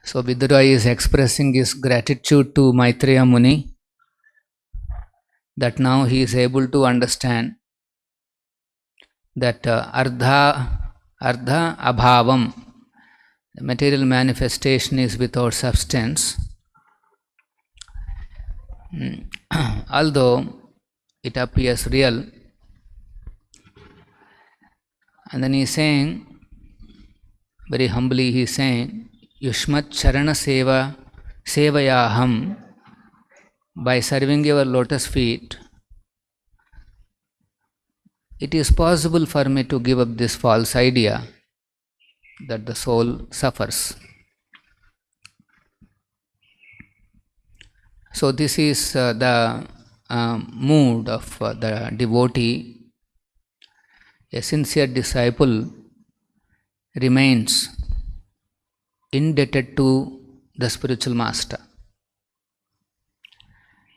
So Vidura is expressing his gratitude to Maitreya Muni that now he is able to understand that ardha abhavam, the material manifestation is without substance. Although it appears real. And then he is saying, very humbly he is saying, Yushmat Charana Seva Sevayaham, by serving your lotus feet, it is possible for me to give up this false idea that the soul suffers. So this is the mood of the devotee. A sincere disciple remains indebted to the spiritual master.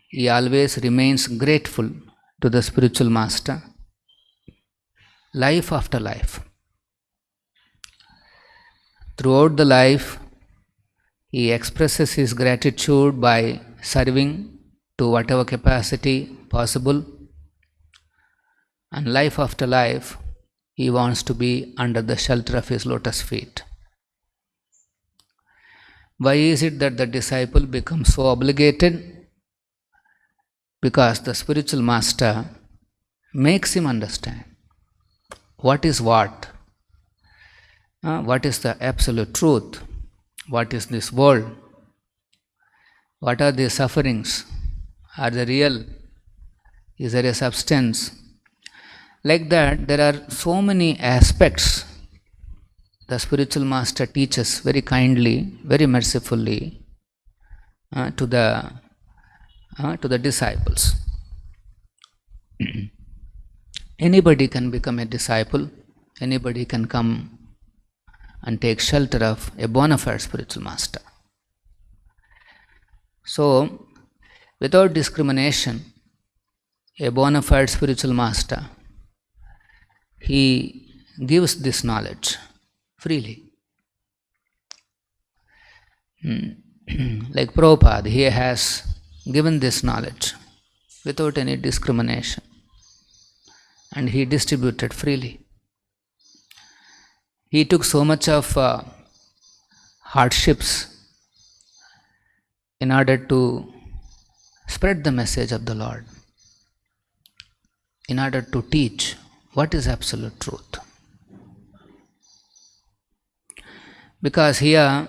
He always remains grateful to the spiritual master, life after life. Throughout the life, he expresses his gratitude by serving to whatever capacity possible, and life after life, he wants to be under the shelter of his lotus feet. Why is it that the disciple becomes so obligated? Because the spiritual master makes him understand what is what is the absolute truth, what is this world, what are the sufferings, are they real, is there a substance? Like that, there are so many aspects the spiritual master teaches very kindly, very mercifully to the disciples. Anybody can become a disciple, anybody can come and take shelter of a bona fide spiritual master. So, without discrimination, a bona fide spiritual master, he gives this knowledge freely. Like Prabhupada, he has given this knowledge without any discrimination, and he distributed freely. He took so much of hardships in order to spread the message of the Lord, in order to teach what is absolute truth. Because here,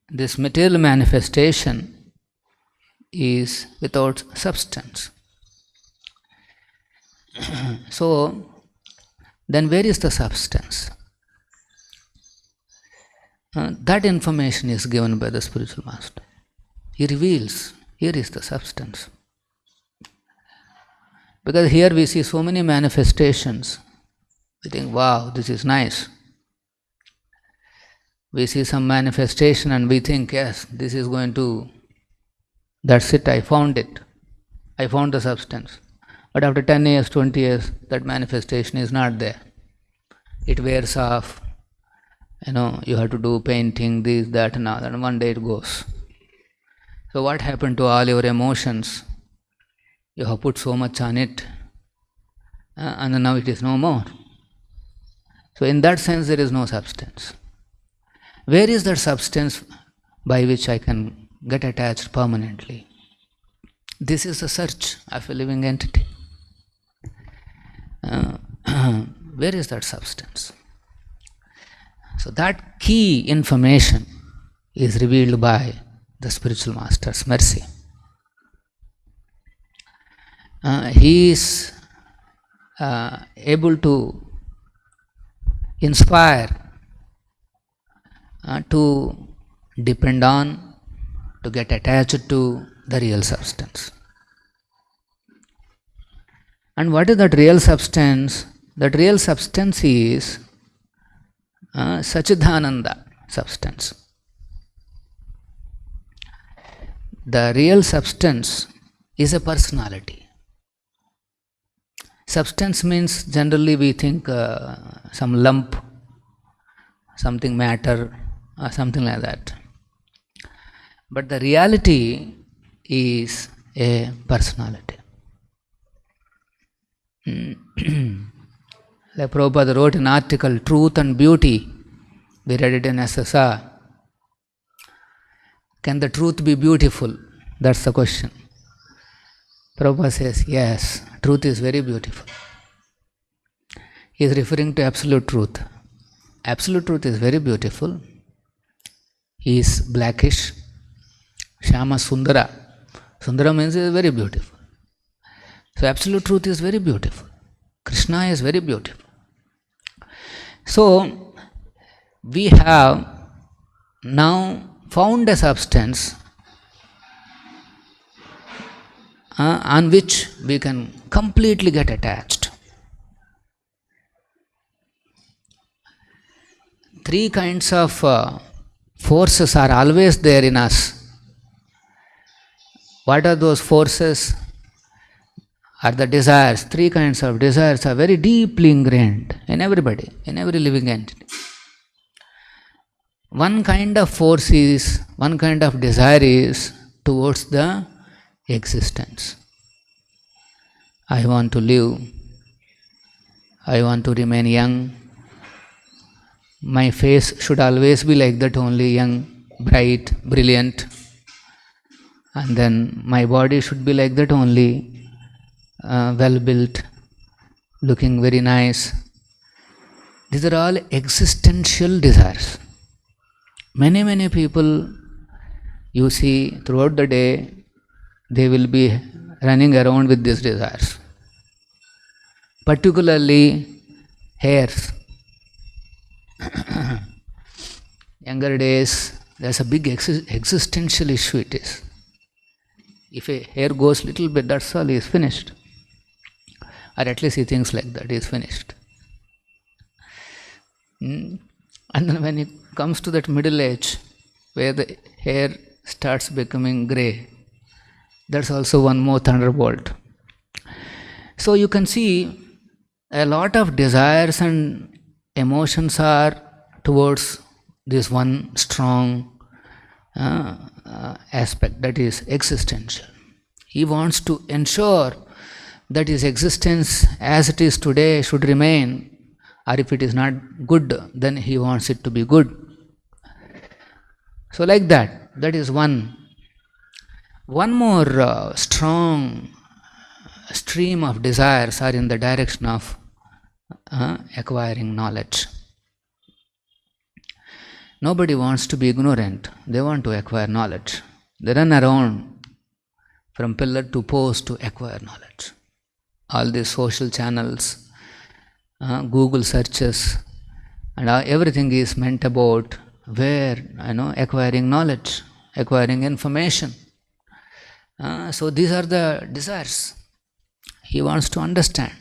this material manifestation is without substance. So, then where is the substance? That information is given by the spiritual master. He reveals, here is the substance. Because here we see so many manifestations. We think, wow, this is nice. We see some manifestation and we think, yes, this is going to, that's it, I found it. I found the substance. But after 10 years, 20 years, that manifestation is not there. It wears off. You have to do painting, this, that and all, and one day it goes. So what happened to all your emotions? You have put so much on it, and now it is no more. So in that sense, there is no substance. Where is that substance by which I can get attached permanently? This is the search of a living entity. Where is that substance? So that key information is revealed by the spiritual master's mercy. He is able to inspire, to depend on, to get attached to the real substance. And what is that real substance? That real substance is Sachidananda substance. The real substance is a personality. Substance means generally we think some lump, something matter, or something like that. But the reality is a personality. Like Prabhupada wrote an article, Truth and Beauty. We read it in SSR. Can the truth be beautiful? That's the question. Prabhupada says, yes, truth is very beautiful. He is referring to absolute truth. Absolute truth is very beautiful. He is blackish. Shama Sundara. Sundara means he is very beautiful. So absolute truth is very beautiful. Krishna is very beautiful. So we have now found a substance on which we can completely get attached. Three kinds of forces are always there in us. What are those forces? Are the desires. Three kinds of desires are very deeply ingrained in everybody, in every living entity. One kind of force is, one kind of desire is towards the existence. I want to live. I want to remain young. My face should always be like that only, young, bright, brilliant. And then my body should be like that only, well built, looking very nice. These are all existential desires. Many people you see throughout the day, they will be running around with these desires. Particularly hairs. Younger days, there's a big existential issue it is. If a hair goes little bit, that's all, he is finished. Or at least he thinks like that, he is finished. And then when it comes to that middle age, where the hair starts becoming grey, that's also one more thunderbolt. So you can see a lot of desires and emotions are towards this one strong aspect, that is existential. He wants to ensure that his existence as it is today should remain, or if it is not good, then he wants it to be good. So like that, that is one. One more strong stream of desires are in the direction of acquiring knowledge. Nobody wants to be ignorant. They want to acquire knowledge. They run around from pillar to post to acquire knowledge. All these social channels, Google searches, and everything is meant about where, acquiring knowledge, acquiring information. So these are the desires. He wants to understand.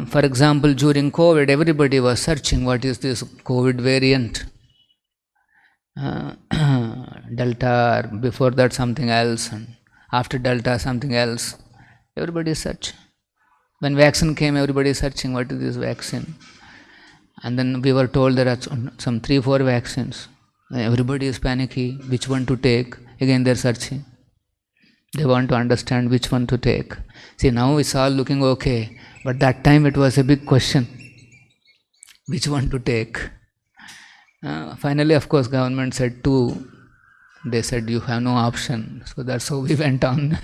For example, during COVID, everybody was searching what is this COVID variant. Delta, or before that something else, and after Delta something else. Everybody is searching. When vaccine came, everybody is searching what is this vaccine. And then we were told there are some 3-4 vaccines. Everybody is panicky, which one to take. Again they are searching. They want to understand which one to take. See, now it's all looking okay. But that time it was a big question, which one to take. Finally, of course, government said 2. They said you have no option. So that's how we went on.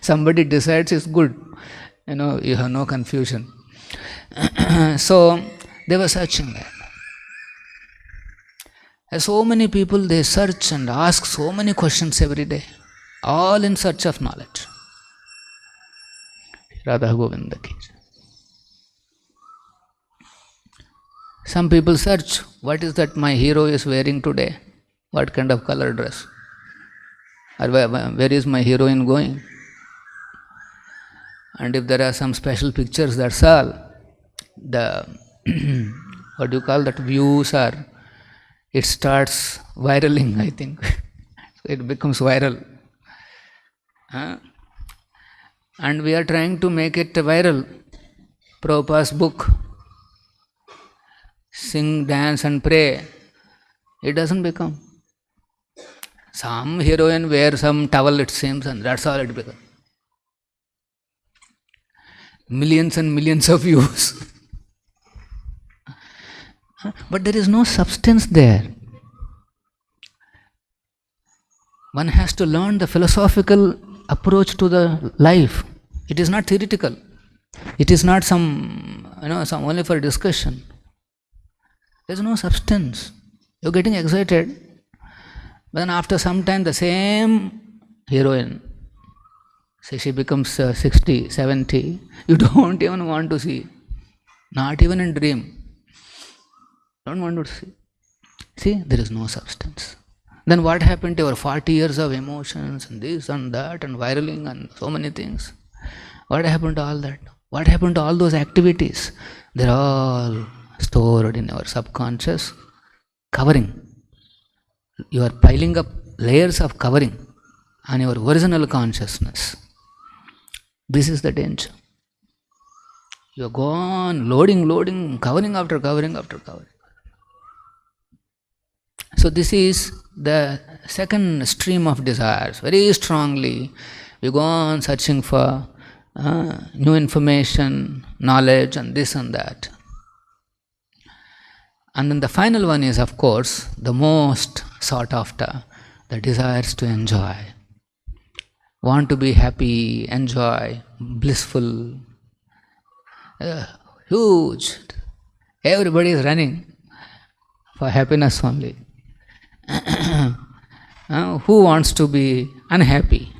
Somebody decides it's good. You have no confusion. So they were searching that. So many people, they search and ask so many questions every day, all in search of knowledge. Radha Govinda ki. Some people search, what is that my hero is wearing today? What kind of color dress? Or where is my heroine going? And if there are some special pictures, that's all. The, what do you call that, views are, it starts viraling, I think. It becomes viral. And we are trying to make it viral. Prabhupada's book, Sing, Dance and Pray. It doesn't become. Some heroine wears some towel, it seems, and that's all it becomes. Millions and millions of views. But there is no substance there. One has to learn the philosophical approach to the life. It is not theoretical. It is not some only for discussion. There is no substance. You are getting excited. But then after some time, the same heroine, say she becomes 60, 70, you don't even want to see. Not even in dream. Don't want to see. See, there is no substance. Then what happened to your 40 years of emotions and this and that and viraling and so many things? What happened to all that? What happened to all those activities? They're all stored in our subconscious covering. You are piling up layers of covering on your original consciousness. This is the danger. You are gone, loading, covering after covering after covering. So this is the second stream of desires. Very strongly, we go on searching for new information, knowledge, and this and that. And then the final one is, of course, the most sought after, the desires to enjoy. Want to be happy, enjoy, blissful, huge. Everybody is running for happiness only. Who wants to be unhappy?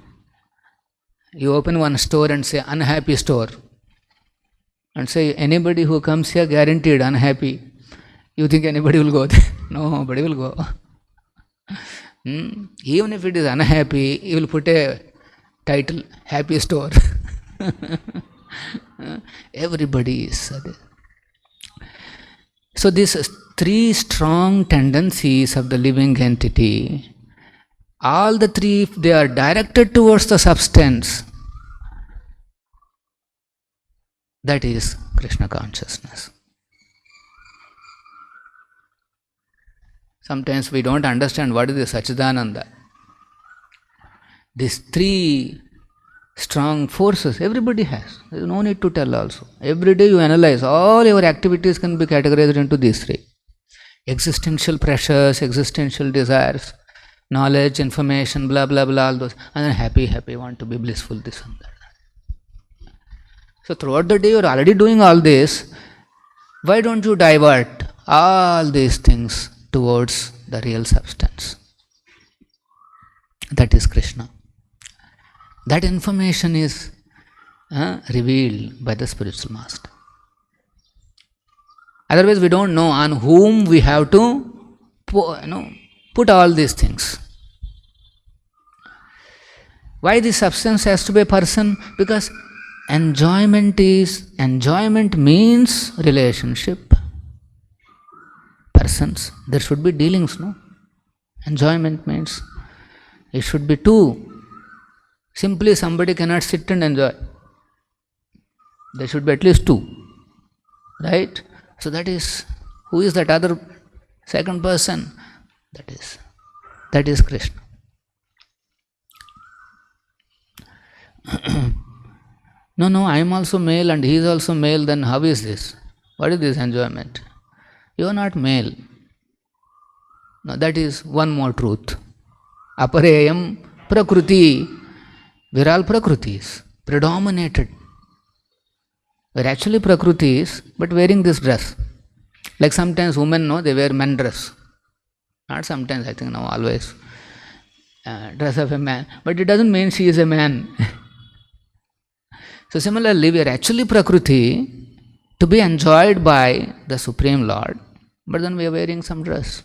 You open one store and say unhappy store and say anybody who comes here guaranteed unhappy. You think anybody will go there? Nobody will go. Even if it is unhappy, you will put a title, happy store. Everybody is there. So these three strong tendencies of the living entity, all the three, if they are directed towards the substance, that is Krishna consciousness. Sometimes we don't understand what is the Satchidananda. These three strong forces, everybody has. There is no need to tell also. Every day you analyze, all your activities can be categorized into these three. Existential pressures, existential desires, knowledge, information, blah, blah, blah, all those. And then happy, want to be blissful, this and that. So throughout the day you are already doing all this. Why don't you divert all these things towards the real substance? That is Krishna. That information is revealed by the spiritual master. Otherwise we don't know on whom we have to put all these things. Why this substance has to be a person? Because enjoyment means relationship. Persons. There should be dealings, no? Enjoyment means it should be two. Simply somebody cannot sit and enjoy. There should be at least two. Right? So that is, who is that other second person? That is Krishna. No, I am also male and he is also male, then how is this? What is this enjoyment? You are not male. No, that is one more truth. Apareyam Prakriti. We are all Prakritis, predominated. We are actually Prakritis, but wearing this dress. Like sometimes women, they wear men dress. Not sometimes, I think now, always. Dress of a man. But it doesn't mean she is a man. So similarly, we are actually Prakriti to be enjoyed by the Supreme Lord, but then we are wearing some dress.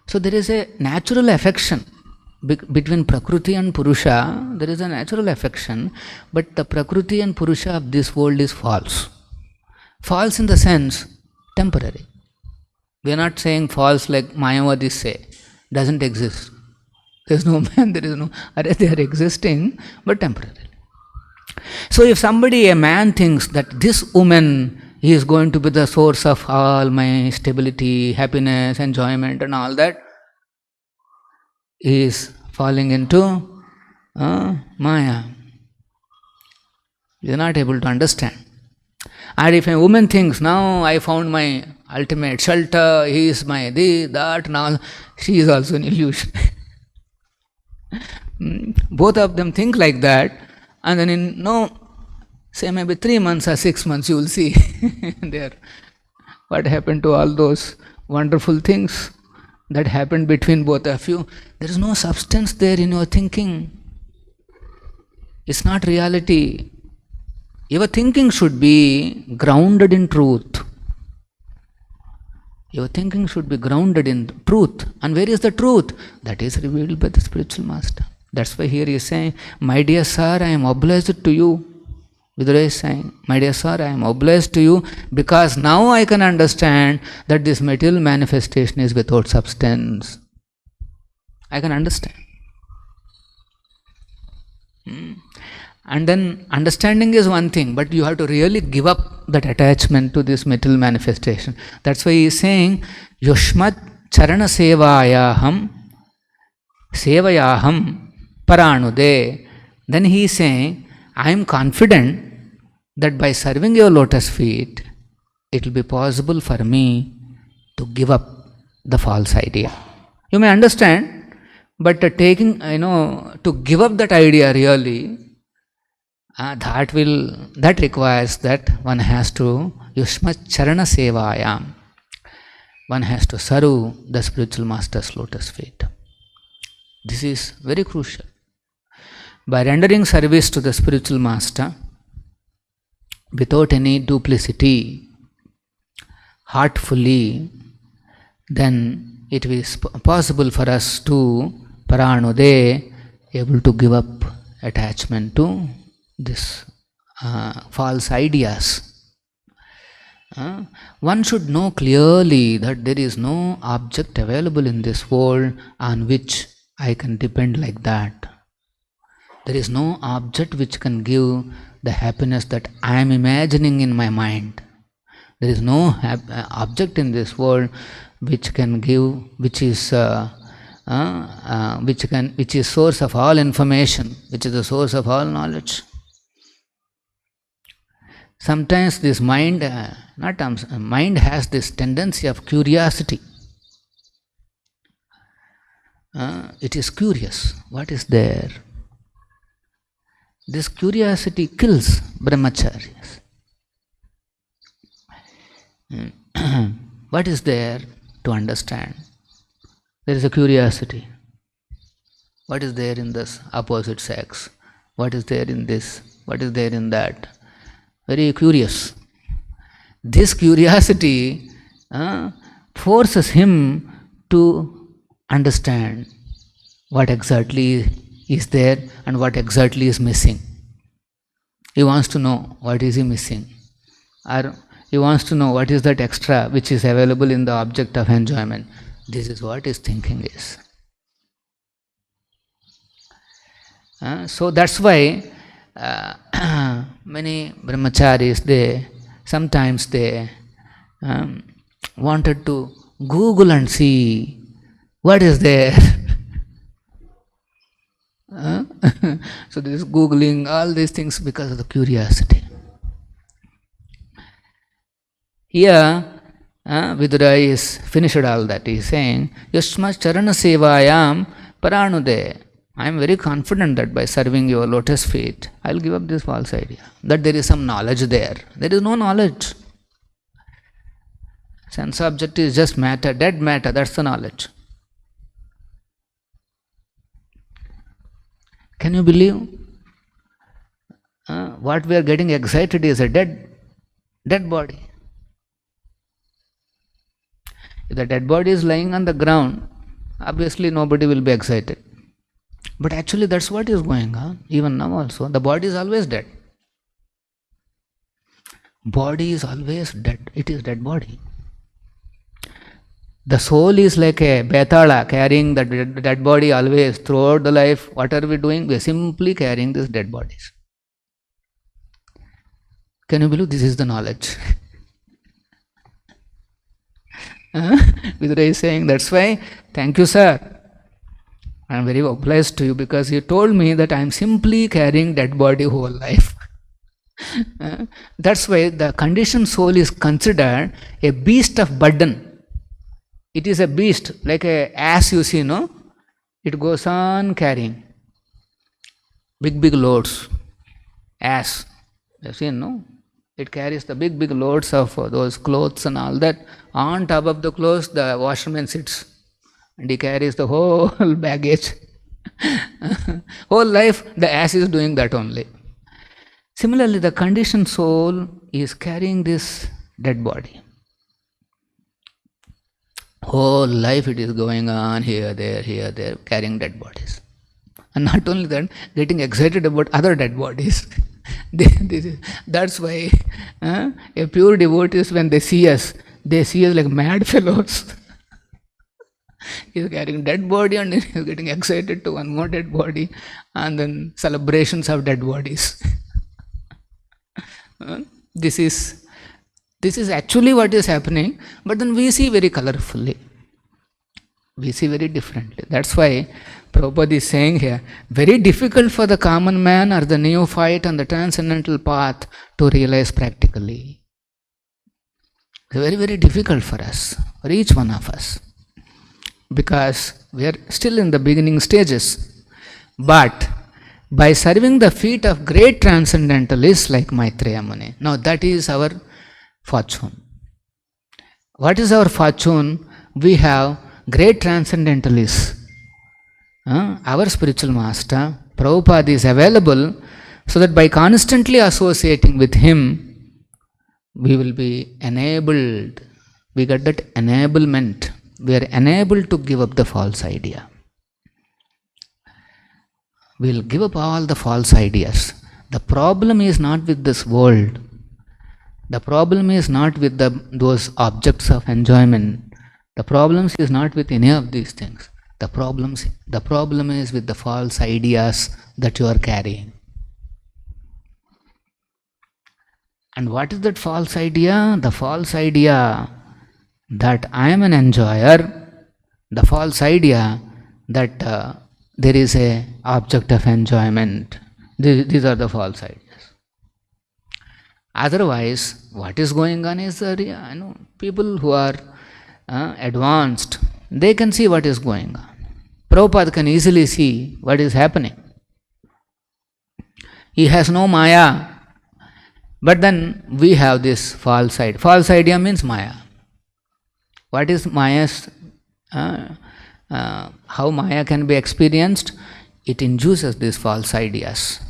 So there is a natural affection between Prakriti and Purusha. There is a natural affection, but the Prakriti and Purusha of this world is false. False in the sense, temporary. We are not saying false like Mayavadis say, doesn't exist. There is no man, there is no, they are existing, but temporarily. So if somebody, a man thinks that this woman he is going to be the source of all my stability, happiness, enjoyment and all that, he is falling into Maya. You are not able to understand. And if a woman thinks, now I found my ultimate shelter, he is my this, that and all, she is also an illusion. Both of them think like that, and then in say maybe 3 months or 6 months you will see there what happened to all those wonderful things that happened between both of you. There is no substance there in your thinking. It's not reality. Your thinking should be grounded in truth. Your thinking should be grounded in truth. And where is the truth? That is revealed by the spiritual master. That's why here he is saying, my dear sir, I am obliged to you. Vidura is saying, my dear sir, I am obliged to you because now I can understand that this material manifestation is without substance. I can understand. And then understanding is one thing, but you have to really give up that attachment to this material manifestation. That's why he is saying, Yushmat Charana Sevayaham Paranude. Then he is saying, I am confident that by serving your lotus feet, it will be possible for me to give up the false idea. You may understand, but to give up that idea really, that requires that one has to Yushma Charana Sevayam. One has to serve the spiritual master's lotus feet. This is very crucial. By rendering service to the spiritual master without any duplicity, heartfully, then it is possible for us to Paranude, able to give up attachment to this false ideas. One should know clearly that there is no object available in this world on which I can depend like that. There is no object which can give the happiness that I am imagining in my mind. There is no object in this world which can give, which is source of all information, which is the source of all knowledge. Sometimes this mind has this tendency of curiosity. It is curious. What is there? This curiosity kills brahmacharyas. What is there to understand? There is a curiosity. What is there in this opposite sex? What is there in this? What is there in that? Very curious. This curiosity forces him to understand what exactly is there and what exactly is missing. He wants to know what is he missing, or he wants to know what is that extra which is available in the object of enjoyment. This is what his thinking is. So that's why many brahmacharis, sometimes they wanted to Google and see what is there. So this Googling, all these things because of the curiosity. Here, Vidura is finished all that. He is saying, Yasma Charana Sevayam Paranude. I am very confident that by serving your lotus feet, I will give up this false idea that there is some knowledge there. There is no knowledge. Sense object is just matter, dead matter, that's the knowledge. Can you believe? What we are getting excited is a dead body. If the dead body is lying on the ground, obviously nobody will be excited. But actually that's what is going on, even now also. The body is always dead. Body is always dead. It is dead body. The soul is like a betala carrying the dead body always throughout the life. What are we doing? We are simply carrying these dead bodies. Can you believe this is the knowledge? Vidura is saying, that's why, thank you, sir. I am very obliged to you because you told me that I am simply carrying dead body whole life. That's why the conditioned soul is considered a beast of burden. It is a beast, like a ass you see, no? It goes on carrying big loads. Ass, you have seen, no? It carries the big loads of those clothes and all that. On top of the clothes, the washerman sits and he carries the whole baggage. Whole life, the ass is doing that only. Similarly, the conditioned soul is carrying this dead body. Whole life it is going on here, there, carrying dead bodies. And not only that, getting excited about other dead bodies. That's why a pure devotees, when they see us like mad fellows. He is carrying dead body and he is getting excited to one more dead body, and then celebrations of dead bodies. This is actually what is happening, but then we see very colorfully. We see very differently. That's why Prabhupada is saying here, very difficult for the common man or the neophyte on the transcendental path to realize practically. It's very, very difficult for us, for each one of us, because we are still in the beginning stages. But by serving the feet of great transcendentalists like Maitreya Muni, now that is our fortune. What is our fortune? We have great transcendentalists. Our spiritual master, Prabhupada, is available, so that by constantly associating with him, we will be enabled. We get that enablement. We are enabled to give up the false idea. We will give up all the false ideas. The problem is not with this world. The problem is not with those objects of enjoyment. The problem is not with any of these things. The problem is with the false ideas that you are carrying. And what is that false idea? The false idea that I am an enjoyer, the false idea that there is a object of enjoyment. These are the false ideas. Otherwise, what is going on is people who are advanced, they can see what is going on. Prabhupada can easily see what is happening. He has no Maya, but then we have this false idea. False idea means Maya. What is Maya's, how Maya can be experienced? It induces these false ideas.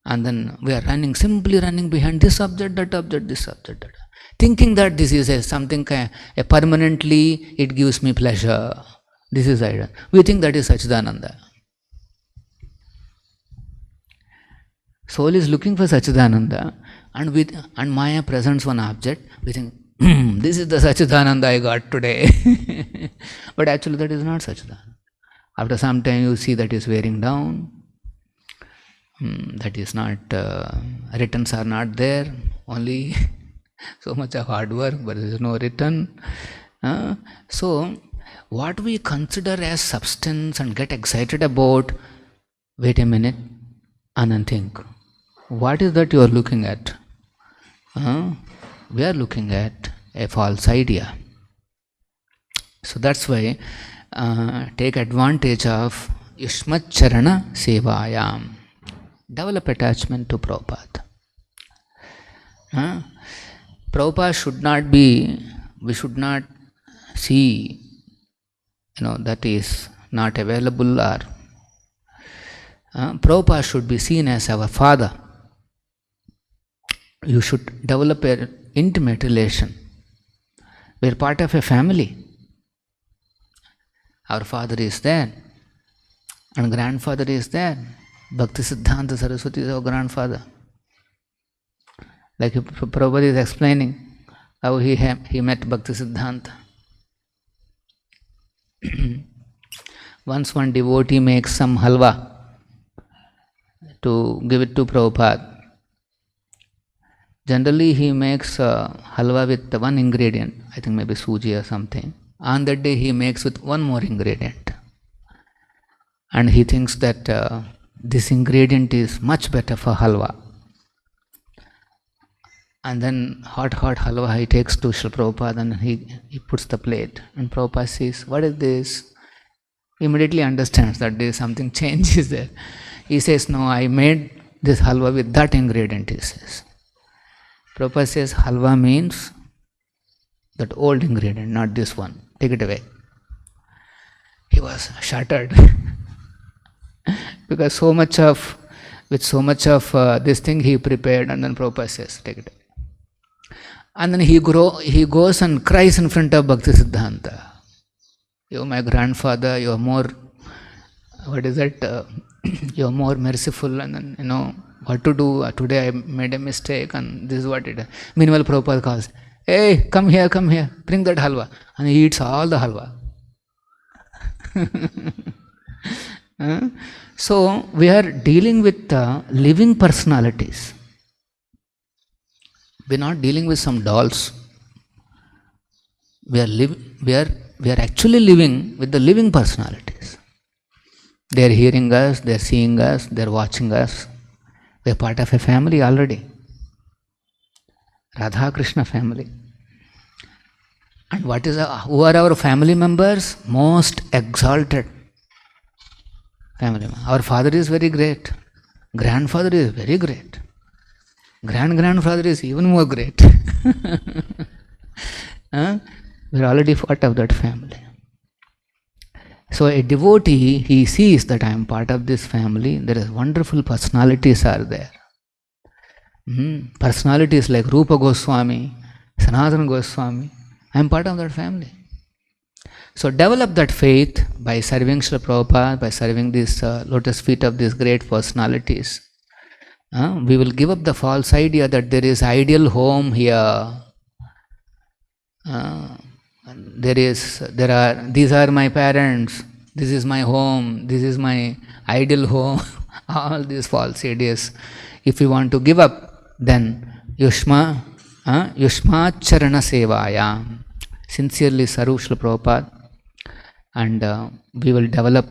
And then we are simply running behind this object, that object, this object, that. Thinking that this is something permanently, it gives me pleasure. This is idea. We think that is Satchidananda. Soul is looking for Satchidananda, and Maya presents one object. We think, this is the Satchidananda I got today. But actually that is not Satchidananda. After some time you see that is wearing down. That is not, returns are not there. Only so much of hard work, but there is no return. So, what we consider as substance and get excited about, wait a minute and then think, what is that you are looking at? We are looking at a false idea. So that's why take advantage of Yushmat Charana Sevayam. Develop attachment to Prabhupada. Prabhupada should not be, we should not see, that is not available, or Prabhupada should be seen as our father. You should develop an intimate relation. We are part of a family. Our father is there, and grandfather is there. Bhakti Siddhanta Saraswati is our grandfather. Like Prabhupada is explaining how he met Bhakti Siddhanta. Once one devotee makes some halwa to give it to Prabhupada. Generally, he makes halwa with one ingredient, I think maybe suji or something. On that day, he makes with one more ingredient. And he thinks that this ingredient is much better for halwa. And then hot halwa he takes to Srila Prabhupada and he puts the plate. And Prabhupada says, what is this? He immediately understands that there is something changes there. He says, no, I made this halwa with that ingredient, he says. Prabhupada says, halwa means that old ingredient, not this one. Take it away. He was shattered. Because with so much of this thing he prepared, and then Prabhupada says, take it away. And then he goes and cries in front of Bhakti Siddhanta. You, my grandfather, you are more, you are more merciful, and then, what to do. Today I made a mistake, and this is what it is. Meanwhile, Prabhupada calls, hey, come here, bring that halwa. And he eats all the halwa. So, we are dealing with living personalities. We are not dealing with some dolls. We are actually living with the living personalities. They are hearing us, they are seeing us, they are watching us. We are part of a family already. Radha Krishna family. And who are our family members? Most exalted family member. Our father is very great. Grandfather is very great. Grandfather is even more great. We are already part of that family. So a devotee, he sees that I am part of this family. There is wonderful personalities are there. Personalities like Rupa Goswami, Sanatana Goswami. I am part of that family. So develop that faith by serving Srila Prabhupada, by serving these lotus feet of these great personalities. We will give up the false idea that there is ideal home here. These are my parents, this is my home, this is my ideal home. All these false ideas. If you want to give up, then Yushma Charana Sevaya. Sincerely serve Srila Prabhupada, and we will develop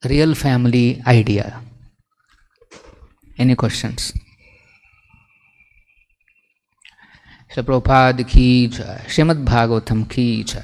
real family idea. Any questions? Srila Prabhupada ki jai, Srimad Bhagavatam ki jai.